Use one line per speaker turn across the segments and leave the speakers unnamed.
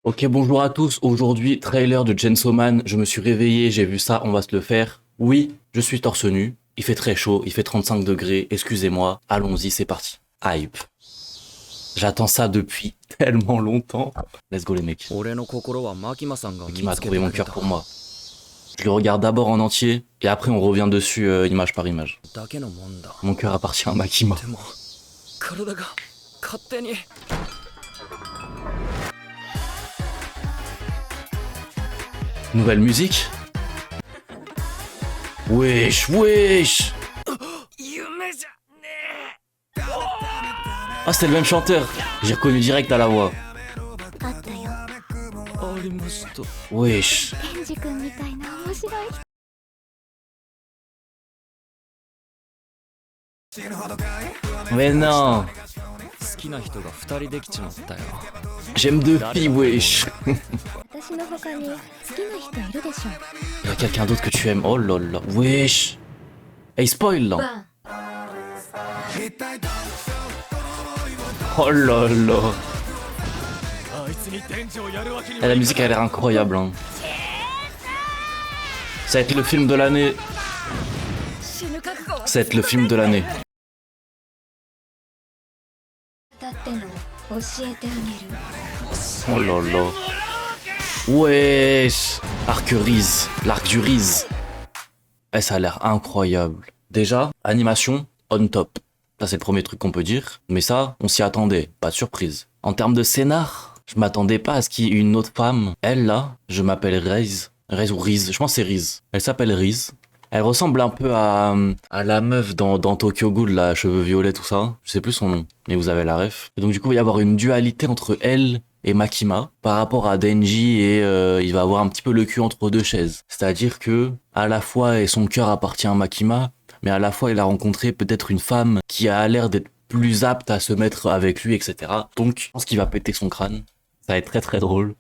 Ok, bonjour à tous. Aujourd'hui, trailer de Chainsaw Man. Je me suis réveillé, j'ai vu ça, on va se le faire. Oui, je suis torse nu. Il fait très chaud, il fait 35 degrés. Excusez-moi. Allons-y, c'est parti. Hype. J'attends ça depuis tellement longtemps. Let's go les mecs. Qui m'a trouvé mon cœur pour moi. Je le regarde d'abord en entier et après on revient dessus image par image. Mon cœur appartient à Makima. Nouvelle musique. Wesh, wesh. Ah, c'était le même chanteur. J'ai reconnu direct à la voix. Wesh. Mais non. J'aime deux filles, wesh. Il y a quelqu'un d'autre que tu aimes. Oh là là. Wesh. Hey, spoil là. Oh là là. Et la musique a l'air incroyable. Hein. Ça va être le film de l'année. Ça va être le film de l'année. Oh là là. Wesh. Arc Riz. L'arc du Riz. Eh, ça a l'air incroyable. Déjà, animation, on top. Ça, c'est le premier truc qu'on peut dire. Mais ça, on s'y attendait. Pas de surprise. En termes de scénar, je m'attendais pas à ce qu'il y ait une autre femme. Elle, là, je m'appelle Riz. Riz ou Riz. Je pense que c'est Riz. Elle s'appelle Riz. Elle ressemble un peu à la meuf dans Tokyo Ghoul, là, cheveux violets, tout ça. Je sais plus son nom, mais vous avez la ref. Et donc, du coup, il va y avoir une dualité entre elle et Makima par rapport à Denji et il va avoir un petit peu le cul entre deux chaises. C'est-à-dire que, à la fois, et son cœur appartient à Makima, mais à la fois, il a rencontré peut-être une femme qui a l'air d'être plus apte à se mettre avec lui, etc. Donc, je pense qu'il va péter son crâne. Ça va être très très drôle.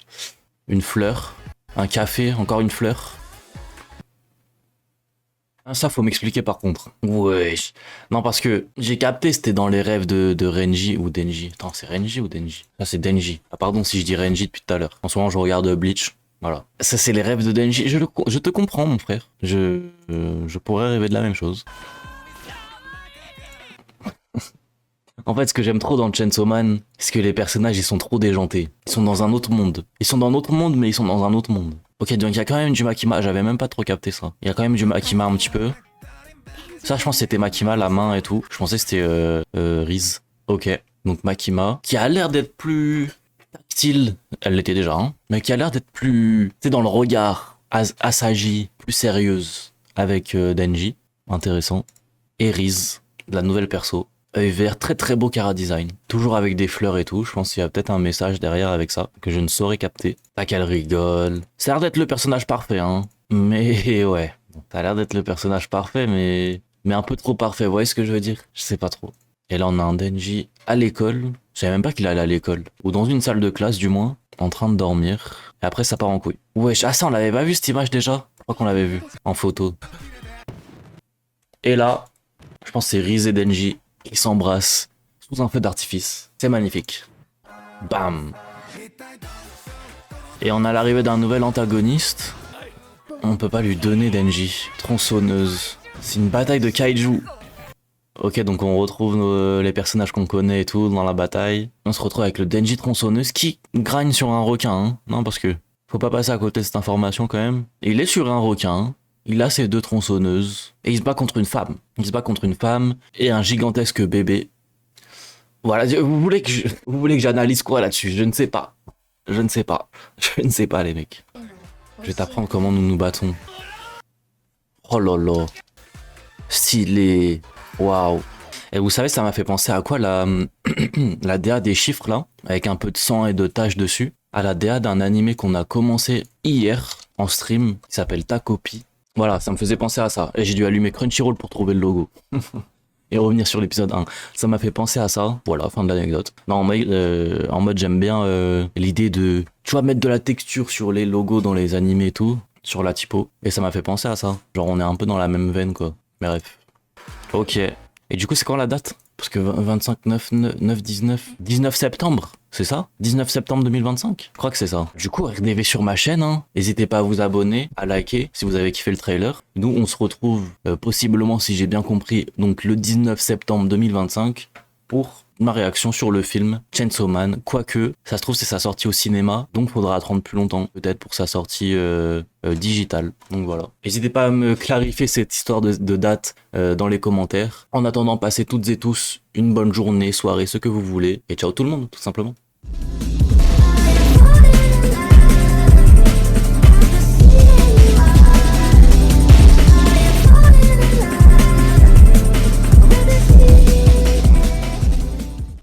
Une fleur, un café, encore une fleur. Ah, ça, faut m'expliquer par contre. Wesh. Non, parce que j'ai capté, c'était dans les rêves de Renji ou Denji. Attends, c'est Renji ou Denji? Ça, c'est Denji. Ah, pardon si je dis Renji depuis tout à l'heure. En ce moment, je regarde Bleach. Voilà. Ça, c'est les rêves de Denji. Je te comprends, mon frère. Je pourrais rêver de la même chose. En fait, ce que j'aime trop dans Chainsaw Man, c'est que les personnages, ils sont trop déjantés. Ils sont dans un autre monde. Ils sont dans notre monde, mais ils sont dans un autre monde. Ok, donc il y a quand même du Makima. J'avais même pas trop capté ça. Il y a quand même du Makima un petit peu. Ça, je pense que c'était Makima, la main et tout. Je pensais que c'était Riz. Ok, donc Makima, qui a l'air d'être plus tactile. Elle l'était déjà, hein. Mais qui a l'air d'être plus, tu sais, dans le regard, assagi, plus sérieuse avec Denji. Intéressant. Et Riz, la nouvelle perso. Œil vert, très très beau Chara design. Toujours avec des fleurs et tout. Je pense qu'il y a peut-être un message derrière avec ça que je ne saurais capter. Tac, qu'elle rigole. Ça a l'air d'être le personnage parfait, hein. Mais ouais. Ça a l'air d'être le personnage parfait, mais un peu trop parfait. Vous voyez ce que je veux dire? Je sais pas trop. Et là, on a un Denji à l'école. Je savais même pas qu'il allait à l'école. Ou dans une salle de classe, du moins. En train de dormir. Et après, ça part en couille. Wesh, ah ça, on l'avait pas vu cette image déjà? Je crois qu'on l'avait vu. En photo. Et là, je pense que c'est Riz et Denji. Ils s'embrassent sous un feu d'artifice. C'est magnifique. Bam. Et on a l'arrivée d'un nouvel antagoniste. On peut pas lui donner Denji. Tronçonneuse. C'est une bataille de kaiju. Ok, donc on retrouve les personnages qu'on connaît et tout dans la bataille. On se retrouve avec le Denji tronçonneuse qui gragne sur un requin. Hein. Non, parce que faut pas passer à côté de cette information quand même. Et il est sur un requin. Hein. Il a ses deux tronçonneuses. Et il se bat contre une femme. Il se bat contre une femme et un gigantesque bébé. Voilà, vous voulez que j'analyse quoi là-dessus? Je ne sais pas. Je ne sais pas. Je ne sais pas les mecs. Je vais t'apprendre comment nous nous battons. Oh là là. Stylé. Waouh. Et vous savez, ça m'a fait penser à quoi la DA des chiffres là, avec un peu de sang et de taches dessus, à la DA d'un animé qu'on a commencé hier en stream, qui s'appelle Takopi. Voilà, ça me faisait penser à ça. Et j'ai dû allumer Crunchyroll pour trouver le logo. Et revenir sur l'épisode 1. Ça m'a fait penser à ça. Voilà, fin de l'anecdote. Non, en mode j'aime bien l'idée de, tu vois, mettre de la texture sur les logos dans les animés et tout, sur la typo. Et ça m'a fait penser à ça. Genre on est un peu dans la même veine quoi. Mais bref. Ok. Et du coup c'est quand la date? Parce que 25, 9, 9, 19 septembre, c'est ça? 19 septembre 2025? Je crois que c'est ça. Du coup, RDV sur ma chaîne, hein. N'hésitez pas à vous abonner, à liker si vous avez kiffé le trailer. Nous, on se retrouve possiblement, si j'ai bien compris, donc le 19 septembre 2025 pour ma réaction sur le film Chainsaw Man. Quoique, ça se trouve, c'est sa sortie au cinéma, donc faudra attendre plus longtemps, peut-être pour sa sortie digitale. Donc voilà. N'hésitez pas à me clarifier cette histoire de date dans les commentaires. En attendant, passez toutes et tous une bonne journée, soirée, ce que vous voulez. Et ciao tout le monde, tout simplement.